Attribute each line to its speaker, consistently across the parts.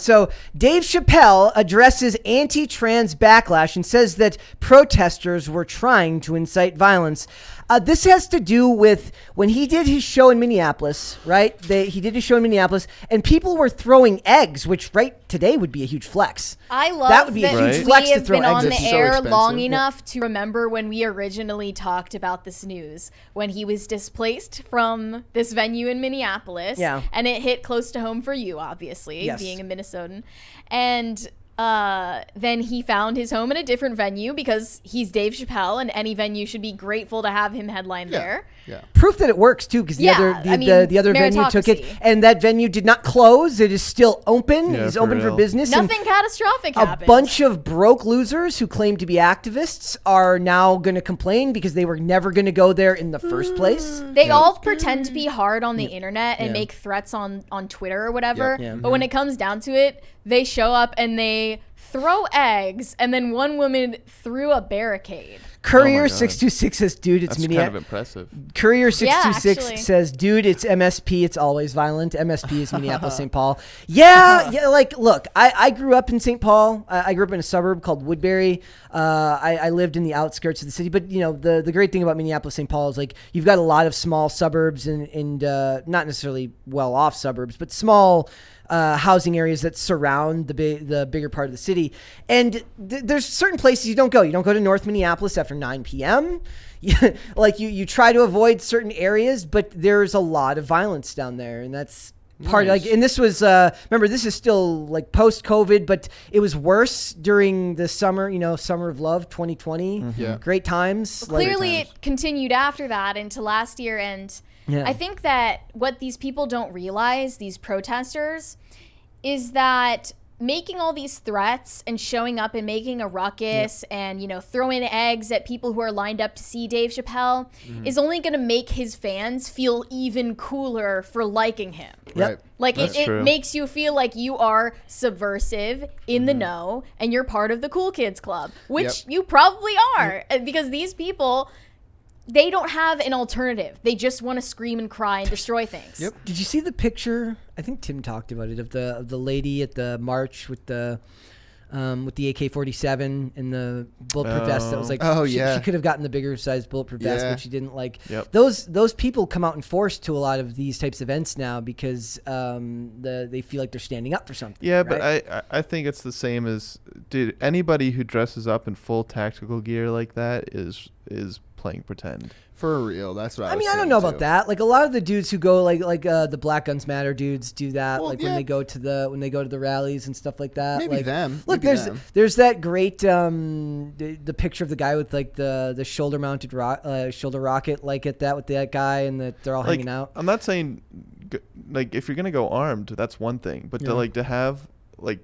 Speaker 1: So Dave Chappelle addresses anti-trans backlash and says that protesters were trying to incite violence. This has to do with when he did his show in Minneapolis, right? He did his show in Minneapolis, and people were throwing eggs, which today would be a huge flex.
Speaker 2: I love
Speaker 1: that would be a huge flex
Speaker 2: we
Speaker 1: to
Speaker 2: have
Speaker 1: throw
Speaker 2: been
Speaker 1: eggs.
Speaker 2: on the air long enough to remember when we originally talked about this news, when he was displaced from this venue in Minneapolis.
Speaker 1: Yeah.
Speaker 2: And it hit close to home for you, obviously, being a Minnesotan. And then he found his home in a different venue because he's Dave Chappelle, and any venue should be grateful to have him headline there.
Speaker 1: Yeah. Proof that it works too, because the other venue took it, and that venue did not close. It is still open. It's open for business.
Speaker 2: Nothing catastrophic happened.
Speaker 1: A bunch of broke losers who claim to be activists are now going to complain because they were never going to go there in the first place.
Speaker 2: They all pretend to be hard on the internet and make threats on Twitter or whatever. But when it comes down to it, they show up and they throw eggs, and then one woman threw a barricade.
Speaker 1: Courier 626 says, dude, it's
Speaker 3: Minneapolis. That's kind of impressive.
Speaker 1: Courier 626 says, dude, it's MSP. It's always violent. MSP is Minneapolis, St. Paul. Yeah. Like, look, I grew up in St. Paul. I grew up in a suburb called Woodbury. I lived in the outskirts of the city. But, the great thing about Minneapolis, St. Paul is, like, you've got a lot of small suburbs and not necessarily well-off suburbs, but small housing areas that surround the bigger part of the city. And there's certain places you don't go. You don't go to North Minneapolis after 9 p.m. Like you try to avoid certain areas, but there's a lot of violence down there. And that's part and this was, remember, this is still like post-COVID, but it was worse during the summer, Summer of Love 2020.
Speaker 3: Mm-hmm. Yeah.
Speaker 1: Great times.
Speaker 2: Well, clearly it continued after that into last year. And I think that what these people don't realize, these protesters, is that making all these threats and showing up and making a ruckus and, throwing eggs at people who are lined up to see Dave Chappelle is only going to make his fans feel even cooler for liking him.
Speaker 1: Yep.
Speaker 2: Like it makes you feel like you are subversive, in the know, and you're part of the cool kids club, which you probably are, because these people, they don't have an alternative. They just want to scream and cry and destroy things.
Speaker 1: Yep. Did you see the picture? I think Tim talked about it, of the lady at the march with the AK-47 and the bulletproof vest. That was like, she could have gotten the bigger size bulletproof vest, but she didn't. Like those people come out in force to a lot of these types of events now because they feel like they're standing up for something.
Speaker 3: Yeah,
Speaker 1: right?
Speaker 3: but I think it's the same as, dude, anybody who dresses up in full tactical gear like that is playing pretend.
Speaker 4: For real, that's what I was
Speaker 1: I don't know about that. Like a lot of the dudes who go like the Black Guns Matter dudes do that. Well, when they go to the rallies and stuff like that.
Speaker 4: Maybe
Speaker 1: like,
Speaker 4: them.
Speaker 1: Look,
Speaker 4: Maybe
Speaker 1: there's that great the picture of the guy with like the shoulder mounted shoulder rocket, like at that with that guy, and that they're all hanging out.
Speaker 3: I'm not saying like if you're gonna go armed, that's one thing, but to have like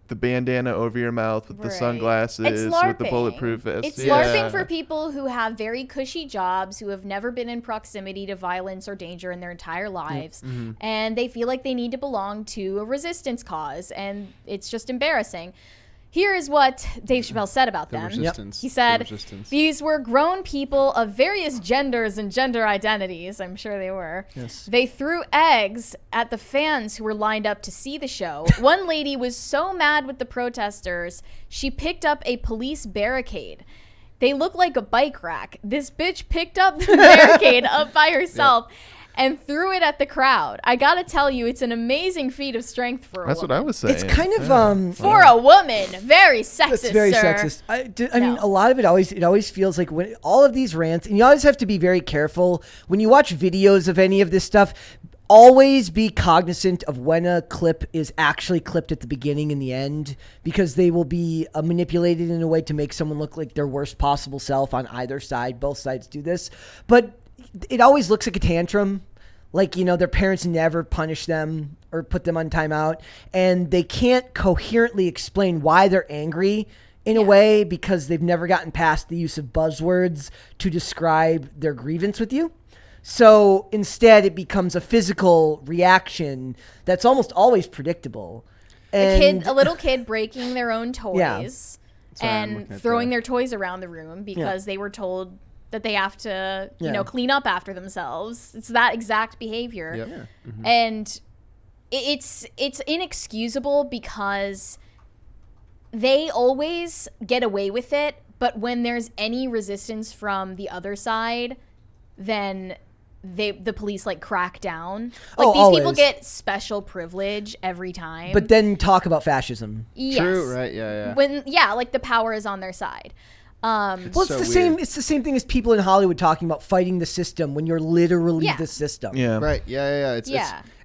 Speaker 3: the bandana over your mouth with the sunglasses, with the bulletproof vest.
Speaker 2: It's LARPing for people who have very cushy jobs, who have never been in proximity to violence or danger in their entire lives, and they feel like they need to belong to a resistance cause, and it's just embarrassing. Here is what Dave Chappelle said about them. He said, these were grown people of various genders and gender identities. I'm sure they were.
Speaker 1: Yes.
Speaker 2: They threw eggs at the fans who were lined up to see the show. One lady was so mad with the protesters, she picked up a police barricade. They look like a bike rack. This bitch picked up the barricade up by herself and threw it at the crowd. I gotta tell you, it's an amazing feat of strength for a woman.
Speaker 3: That's what I was saying.
Speaker 1: It's kind of
Speaker 2: for a woman, very sexist.
Speaker 1: It's very sexist. I mean, a lot of it always feels like when all of these rants, and you always have to be very careful when you watch videos of any of this stuff. Always be cognizant of when a clip is actually clipped at the beginning and the end, because they will be manipulated in a way to make someone look like their worst possible self on either side. Both sides do this, but it always looks like a tantrum. Like, their parents never punish them or put them on timeout, and they can't coherently explain why they're angry in a way because they've never gotten past the use of buzzwords to describe their grievance with you. So instead it becomes a physical reaction that's almost always predictable. And
Speaker 2: A little kid breaking their own toys and throwing their toys around the room because they were told that they have to, clean up after themselves. It's that exact behavior. And it's inexcusable because they always get away with it, but when there's any resistance from the other side, then the police like crack down. Like these people get special privilege every time.
Speaker 1: But then talk about fascism.
Speaker 2: Yes.
Speaker 4: True, right? Yeah.
Speaker 2: When like the power is on their side.
Speaker 1: It's the same. It's the same thing as people in Hollywood talking about fighting the system when you're literally the system.
Speaker 3: Yeah.
Speaker 4: Right. Yeah.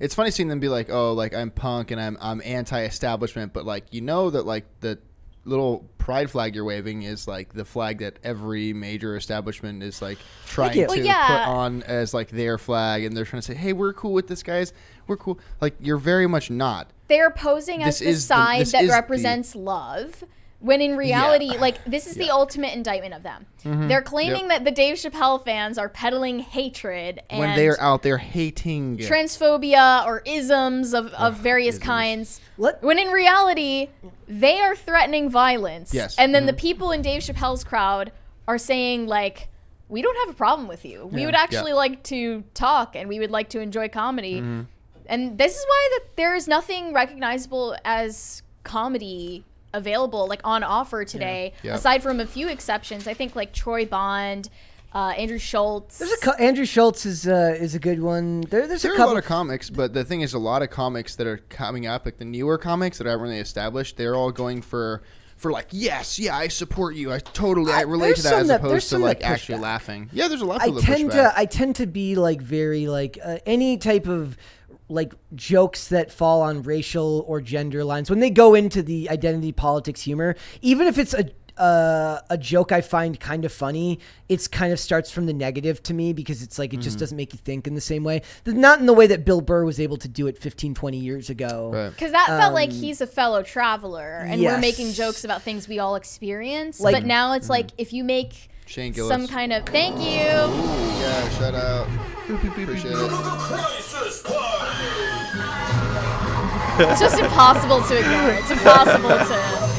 Speaker 4: It's funny seeing them be like, oh, like I'm punk and I'm anti-establishment, but like that like the little pride flag you're waving is like the flag that every major establishment is like trying to put on as like their flag, and they're trying to say, hey, we're cool with this, guys. We're cool. Like you're very much not.
Speaker 2: They're posing as the side that represents love. When in reality, like, this is the ultimate indictment of them. Mm-hmm. They're claiming that the Dave Chappelle fans are peddling hatred and
Speaker 4: when they're out there hating
Speaker 2: transphobia or isms of various kinds. When in reality, they are threatening violence.
Speaker 4: Yes.
Speaker 2: And then the people in Dave Chappelle's crowd are saying, like, we don't have a problem with you. We would actually like to talk, and we would like to enjoy comedy. Mm-hmm. And this is why there is nothing recognizable as comedy available, like on offer today, aside from a few exceptions. I think like Troy Bond, Andrew Schultz.
Speaker 1: Andrew Schultz is a good one. There are a lot
Speaker 4: of comics, but the thing is, a lot of comics that are coming up, like the newer comics that aren't really established, they're all going for like, yes, I support you. I relate to that, as opposed to like actually laughing. Yeah, there's a lot of
Speaker 1: I tend to be like very like any type of like jokes that fall on racial or gender lines, when they go into the identity politics humor, even if it's a joke I find kind of funny, it's kind of starts from the negative to me, because it's like it just doesn't make you think in the same way. Not in the way that Bill Burr was able to do it 15, 20 years ago.
Speaker 2: Because that felt like he's a fellow traveler, and we're making jokes about things we all experience. Like, but now it's like, if you make some kind of... Thank you!
Speaker 4: Ooh, yeah, shout out. Appreciate it.
Speaker 2: It's just impossible to ignore. It's impossible to...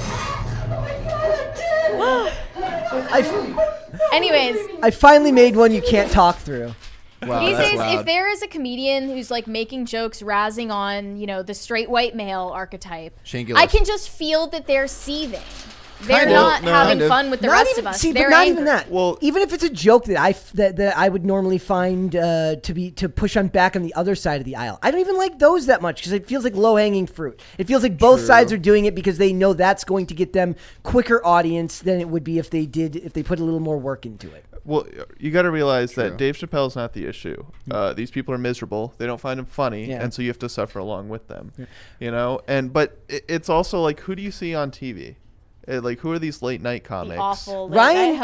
Speaker 2: Anyways.
Speaker 1: I finally made one you can't talk through.
Speaker 4: Wow,
Speaker 2: these days, if there is a comedian who's like making jokes razzing on, the straight white male archetype, I can just feel that they're seething. They're not having fun with the rest of us. They're
Speaker 1: not even that. Well, even if it's a joke that I would normally find to push on back on the other side of the aisle, I don't even like those that much, because it feels like low hanging fruit. It feels like both sides are doing it because they know that's going to get them quicker audience than it would be if they put a little more work into it.
Speaker 3: Well, you got to realize that Dave Chappelle's not the issue. These people are miserable. They don't find him funny, and so you have to suffer along with them. Yeah. But it's also like, who do you see on TV? Like, who are these late night comics?
Speaker 2: Awful
Speaker 1: Ryan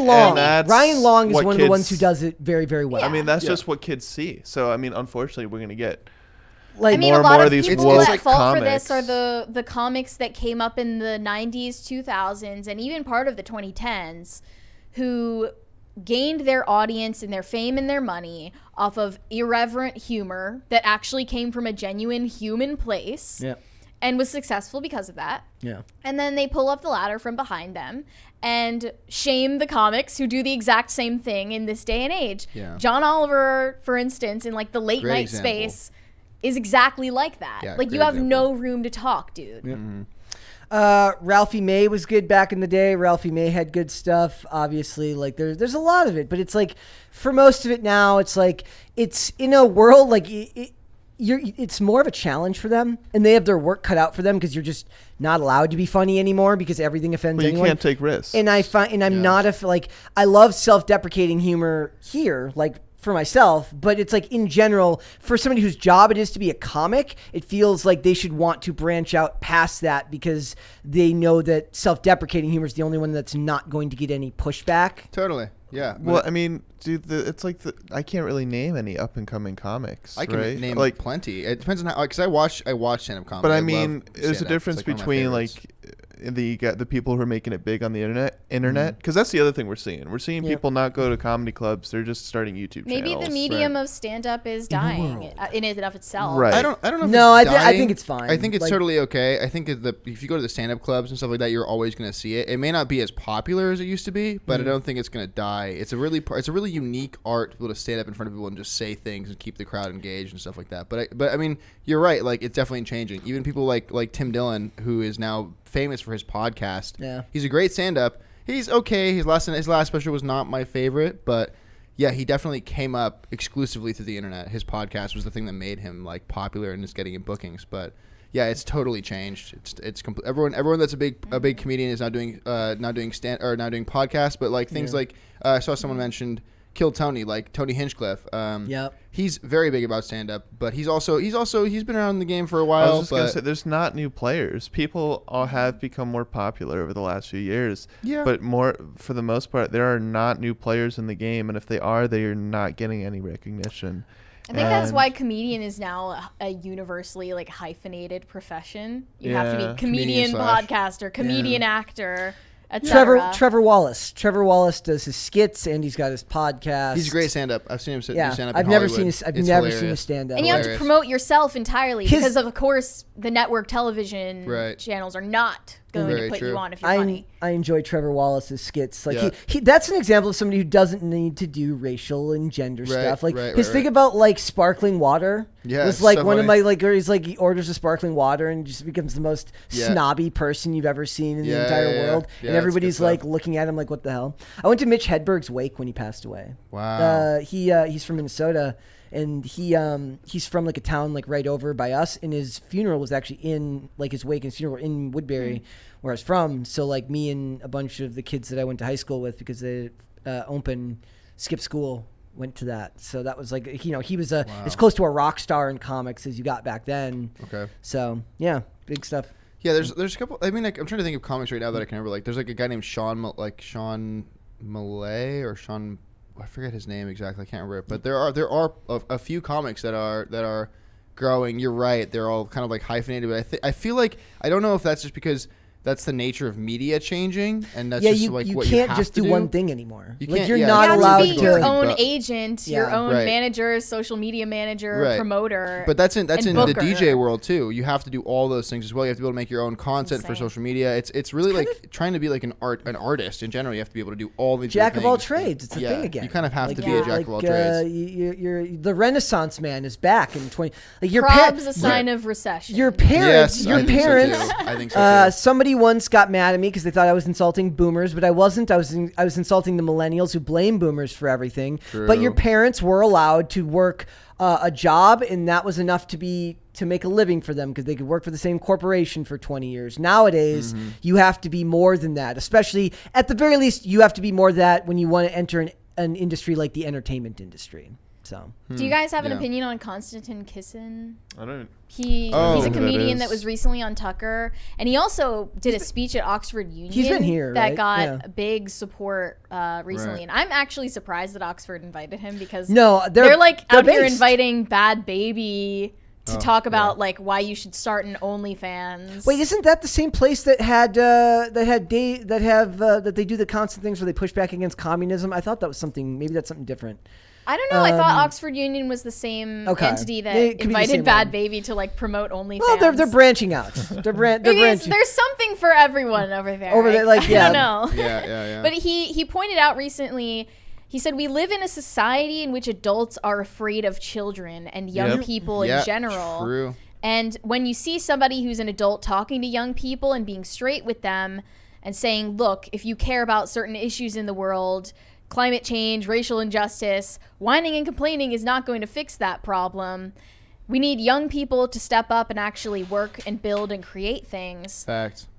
Speaker 1: Long. Ryan Long is one of the ones who does it very, very well.
Speaker 3: I mean, that's just what kids see. So, I mean, unfortunately, we're going to get
Speaker 2: like
Speaker 3: more and more of these
Speaker 2: people
Speaker 3: woke
Speaker 2: that fault
Speaker 3: comics.
Speaker 2: For this are the comics that came up in the 90s, 2000s, and even part of the 2010s, who gained their audience and their fame and their money off of irreverent humor that actually came from a genuine human place.
Speaker 1: Yeah.
Speaker 2: And was successful because of that.
Speaker 1: Yeah.
Speaker 2: And then they pull up the ladder from behind them and shame the comics who do the exact same thing in this day and age.
Speaker 4: Yeah.
Speaker 2: John Oliver, for instance, in like the late night space, is exactly like that.
Speaker 4: Yeah,
Speaker 2: like, you have no room to talk, dude.
Speaker 1: Yeah. Mm-hmm. Ralphie May was good back in the day. Ralphie May had good stuff. Obviously, like there's a lot of it, but it's like, for most of it now, it's like, it's in a world like it's more of a challenge for them, and they have their work cut out for them, because you're just not allowed to be funny anymore because everything offends anyone.
Speaker 3: You can't take risks.
Speaker 1: And I'm not I love self-deprecating humor here, like for myself, but it's like in general, for somebody whose job it is to be a comic, it feels like they should want to branch out past that, because they know that self-deprecating humor is the only one that's not going to get any pushback.
Speaker 4: Totally. Yeah.
Speaker 3: Well, I mean, dude, it's like I can't really name any up and coming comics.
Speaker 4: I can
Speaker 3: right?
Speaker 4: name like plenty. It depends on how, because I watch stand-up comedy.
Speaker 3: But I mean, there's a difference between like the people who are making it big on the internet, because that's the other thing we're seeing. We're seeing people not go to comedy clubs; they're just starting YouTube channels.
Speaker 2: Maybe the medium of stand-up is dying in and of itself.
Speaker 3: Right.
Speaker 4: I don't know. If
Speaker 1: no,
Speaker 4: it's
Speaker 1: I think it's fine.
Speaker 4: I think it's totally okay. I think if you go to the stand-up clubs and stuff like that, you're always going to see it. It may not be as popular as it used to be, but I don't think it's going to die. It's a really unique art to be able to stand up in front of people and just say things and keep the crowd engaged and stuff like that. But I mean, you're right. Like, it's definitely changing. Even people like Tim Dillon, who is now famous for his podcast. Yeah, he's a great stand-up. He's okay. His last special was not my favorite, but yeah, he definitely came up exclusively through the internet. His podcast was the thing that made him like popular and just getting him bookings. But yeah, it's totally changed. It's everyone that's a big comedian is now doing podcasts. But like things like I saw someone mentioned Kill Tony, like Tony Hinchcliffe. He's very big about stand-up, but he's been around the game for a while.
Speaker 3: I was just gonna say, there's not new players. People all have become more popular over the last few years. Yeah. But for the most part, there are not new players in the game, and if they are not getting any recognition.
Speaker 2: I think that's why comedian is now a universally like hyphenated profession. You have to be comedian podcaster, comedian actor.
Speaker 1: Trevor Wallace. Trevor Wallace does his skits and he's got his podcast.
Speaker 4: He's a great stand-up. I've seen him do stand-up.
Speaker 1: I've never seen a stand-up.
Speaker 2: And you have to promote yourself entirely because of course the network television channels are not going to put you on if you're funny.
Speaker 1: I enjoy Trevor Wallace's skits. Like he that's an example of somebody who doesn't need to do racial and gender stuff. Like his thing about like sparkling water. Yeah, was like one of my like where he's like he orders a sparkling water and just becomes the most snobby person you've ever seen in the entire world. And everybody's like looking at him like, what the hell? I went to Mitch Hedberg's wake when he passed away.
Speaker 4: Wow.
Speaker 1: He's from Minnesota. And he's from like a town like right over by us, and his funeral was actually in like his wake and his funeral were in Woodbury, where I was from. So like me and a bunch of the kids that I went to high school with, because they skipped school, went to that. So that was like he was as close to a rock star in comics as you got back then. Okay. So yeah, big stuff.
Speaker 4: Yeah, there's a couple. I mean, like, I'm trying to think of comics right now that I can remember. Like, there's like a guy named Sean Malay or Sean. I forget his name exactly. I can't remember it. But there are a few comics that are growing. You're right. They're all kind of like hyphenated. But I feel like I don't know if that's just because that's the nature of media changing, and that's just like what you
Speaker 1: can't
Speaker 4: have
Speaker 1: just
Speaker 4: to
Speaker 1: do one thing anymore.
Speaker 2: You're not allowed to be your own agent, your own manager, social media manager, promoter.
Speaker 4: But that's in the DJ world too. You have to do all those things as well. You have to be able to make your own content for social media. It's really like trying to be like an artist in general. You have to be able to do all the
Speaker 1: jack of all trades. It's a thing again.
Speaker 4: You kind of have to be a jack of all trades.
Speaker 1: The Renaissance man is back in 20. Like your
Speaker 2: Prob's a sign of recession.
Speaker 1: Your parents.
Speaker 4: I think so too.
Speaker 1: Somebody once got mad at me because they thought I was insulting boomers, but I wasn't. I was insulting the millennials who blame boomers for everything. True. But your parents were allowed to work a job, and that was enough to make a living for them because they could work for the same corporation for 20 years. Nowadays, you have to be more than that. Especially, at the very least, you have to be more than that when you want to enter an industry like the entertainment industry. So,
Speaker 2: do you guys have an opinion on Konstantin Kisin?
Speaker 3: I don't.
Speaker 2: He's a comedian that was recently on Tucker, and he also did a speech at Oxford Union.
Speaker 1: He's been here,
Speaker 2: that got big support recently, and I'm actually surprised that Oxford invited him because they're out here inviting Bad Baby to talk about like why you should start an OnlyFans.
Speaker 1: Wait, isn't that the same place that they do the constant things where they push back against communism? I thought that was something. Maybe that's something different.
Speaker 2: I don't know. I thought Oxford Union was the same entity that invited Bad Baby to like promote OnlyFans.
Speaker 1: Well, they're branching out. They're branching.
Speaker 2: There's something for everyone over there. I don't know.
Speaker 4: Yeah.
Speaker 2: But he pointed out recently. He said, we live in a society in which adults are afraid of children and young people in general.
Speaker 4: True.
Speaker 2: And when you see somebody who's an adult talking to young people and being straight with them and saying, look, if you care about certain issues in the world, climate change, racial injustice, whining and complaining is not going to fix that problem. We need young people to step up and actually work and build and create things.
Speaker 4: Facts.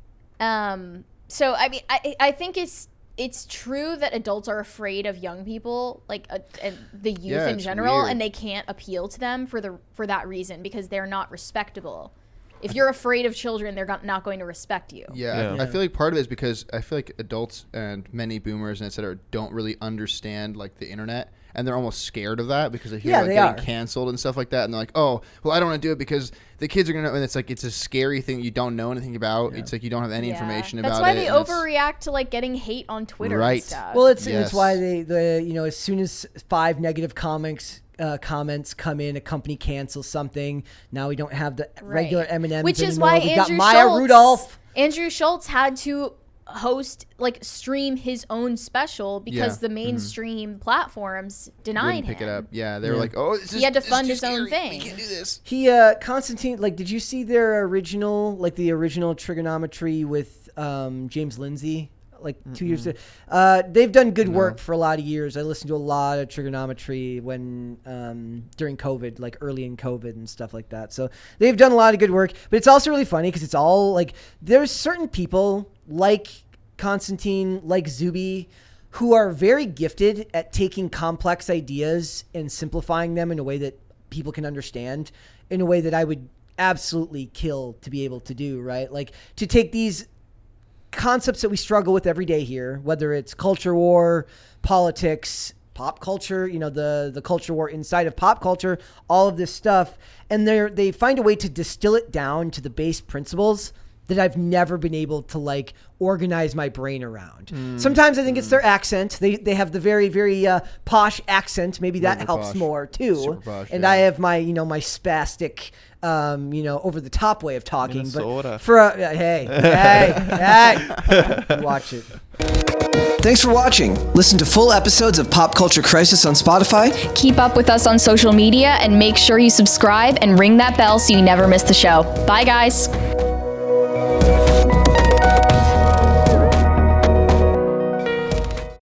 Speaker 2: So, I mean, I think it's true that adults are afraid of young people, like the youth in general, and they can't appeal to them for that reason because they're not respectable. If you're afraid of children, they're not going to respect you.
Speaker 4: Yeah. I feel like part of it is because I feel like adults and many boomers and et cetera don't really understand like the internet. And they're almost scared of that because they hear like getting canceled and stuff like that. And they're like, oh, well, I don't want to do it because the kids are going to, and it's like, it's a scary thing you don't know anything about. It's like you don't have any information about it.
Speaker 2: That's why they overreact to like getting hate on Twitter and stuff.
Speaker 1: Well, it's why they you know, as soon as 5 negative comments come in, a company cancels something. Now we don't have the regular M&Ms
Speaker 2: Which is
Speaker 1: anymore.
Speaker 2: why
Speaker 1: we got Maya Rudolph.
Speaker 2: Andrew Schultz had to stream his own special because the mainstream platforms denied him.
Speaker 4: Pick it up. Yeah, they were like, "Oh,
Speaker 2: he had to fund his own thing.
Speaker 4: We can't do this."
Speaker 1: He Constantine, like, did you see their original, like the original Trigonometry with James Lindsay? Like 2 years ago. They've done good work for a lot of years. I listened to a lot of Trigonometry when during COVID, like early in COVID and stuff like that. So they've done a lot of good work. But it's also really funny because it's all like there's certain people like Constantine, like Zuby, who are very gifted at taking complex ideas and simplifying them in a way that people can understand, in a way that I would absolutely kill to be able to do, right? Like to take these concepts that we struggle with every day here, whether it's culture war, politics, pop culture, you know, the culture war inside of pop culture, all of this stuff, and they find a way to distill it down to the base principles that I've never been able to like organize my brain around. Sometimes I think it's their accent. They have the very, very posh accent. Maybe that helps more too. Super posh, and I have my, you know, my spastic, you know, over the top way of talking.
Speaker 3: Minnesota.
Speaker 1: But for hey, watch it. Thanks for watching. Listen to full episodes of Pop Culture Crisis on Spotify.
Speaker 2: Keep up with us on social media and make sure you subscribe and ring that bell so you never miss the show. Bye, guys.